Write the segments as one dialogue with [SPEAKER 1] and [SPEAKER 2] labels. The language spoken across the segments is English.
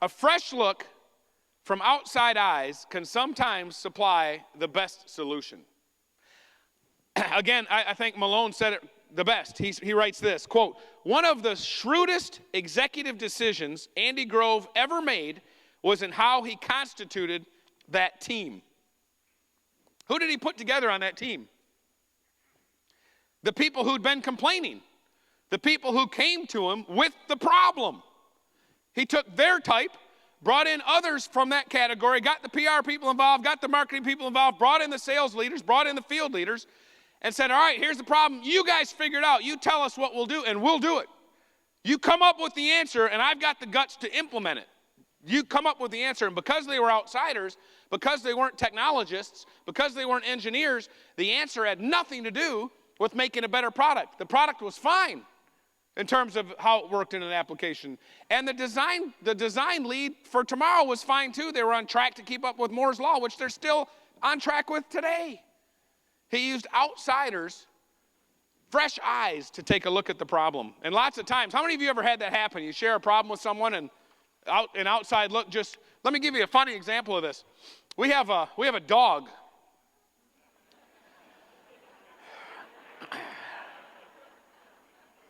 [SPEAKER 1] A fresh look from outside eyes can sometimes supply the best solution. Again, I think Malone said it the best. He writes this, quote, "One of the shrewdest executive decisions Andy Grove ever made was in how he constituted that team." Who did he put together on that team? The people who'd been complaining. The people who came to him with the problem. He took their type, brought in others from that category, got the PR people involved, got the marketing people involved, brought in the sales leaders, brought in the field leaders, and said, all right, here's the problem. You guys figure it out. You tell us what we'll do, and we'll do it. You come up with the answer, and I've got the guts to implement it. You come up with the answer, and because they were outsiders, because they weren't technologists, because they weren't engineers, the answer had nothing to do with making a better product. The product was fine in terms of how it worked in an application. And the design lead for tomorrow was fine too. They were on track to keep up with Moore's Law, which they're still on track with today. He used outsiders, fresh eyes, to take a look at the problem. And lots of times, how many of you ever had that happen? You share a problem with someone and an outside look, just, let me give you a funny example of this. We have a dog.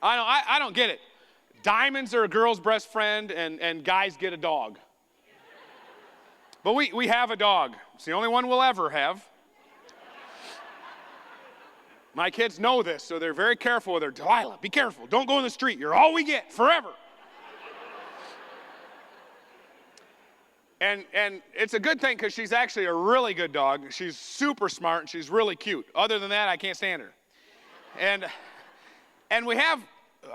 [SPEAKER 1] I don't get it. Diamonds are a girl's best friend, and guys get a dog. But we have a dog. It's the only one we'll ever have. My kids know this, so they're very careful with her. Delilah, be careful. Don't go in the street. You're all we get forever. And it's a good thing because she's actually a really good dog. She's super smart, and she's really cute. Other than that, I can't stand her. And we have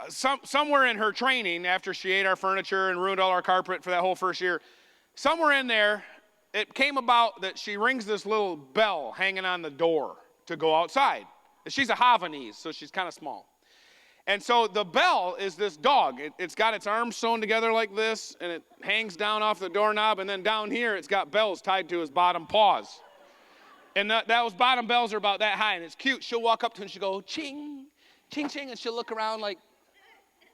[SPEAKER 1] somewhere in her training, after she ate our furniture and ruined all our carpet for that whole first year, somewhere in there, it came about that she rings this little bell hanging on the door to go outside. She's a Havanese, so she's kind of small. And so the bell is this dog. It's got its arms sewn together like this, and it hangs down off the doorknob, and then down here it's got bells tied to his bottom paws. And those bottom bells are about that high, and it's cute. She'll walk up to him and she'll go, ching, ching, ching, and she'll look around like,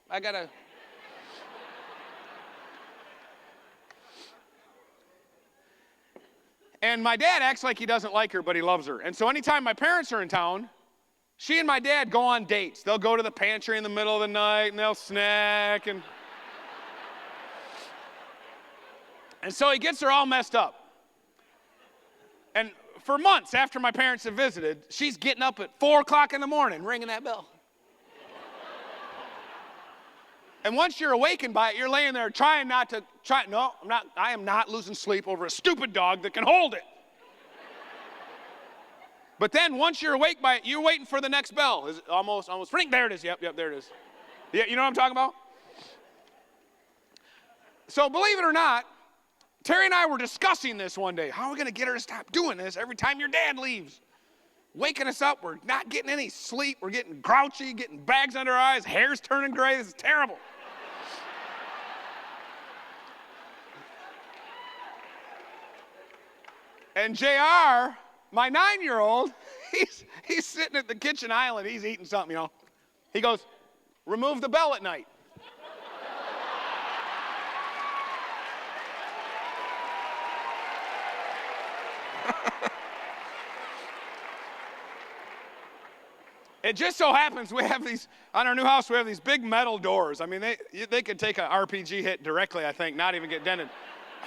[SPEAKER 1] I gotta. And my dad acts like he doesn't like her, but he loves her. And so anytime my parents are in town, she and my dad go on dates. They'll go to the pantry in the middle of the night, and they'll snack. And so he gets her all messed up. And for months after my parents have visited, she's getting up at 4 o'clock in the morning, ringing that bell. And once you're awakened by it, you're laying there trying not to, I am not losing sleep over a stupid dog that can hold it. But then once you're awake by it, you're waiting for the next bell. Is it almost ring? There it is. Yep, there it is. Yeah, you know what I'm talking about? So believe it or not, Terry and I were discussing this one day. How are we going to get her to stop doing this every time your dad leaves? Waking us up, we're not getting any sleep. We're getting grouchy, getting bags under our eyes, hair's turning gray. This is terrible. And JR, my 9-year-old, he's sitting at the kitchen island. He's eating something, you know. He goes, remove the bell at night. It just so happens we have these, on our new house, we have these big metal doors. I mean, they could take an RPG hit directly, I think, not even get dented.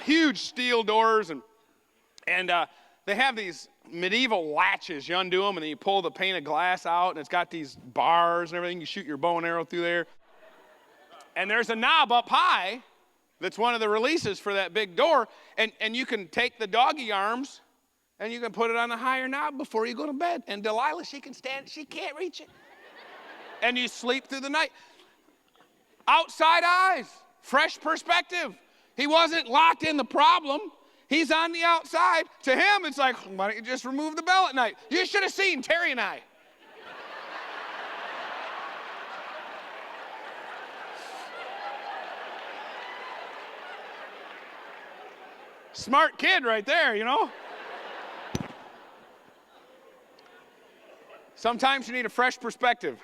[SPEAKER 1] Huge steel doors, and they have these medieval latches. You undo them, and then you pull the pane of glass out, and it's got these bars and everything. You shoot your bow and arrow through there. And there's a knob up high that's one of the releases for that big door, and you can take the doggy arms, and you can put it on a higher knob before you go to bed. And Delilah, she can't reach it. And you sleep through the night. Outside eyes, fresh perspective. He wasn't locked in the problem. He's on the outside. To him, it's like, why don't you just remove the bell at night? You should have seen Terry and I. Smart kid right there, you know? Sometimes you need a fresh perspective.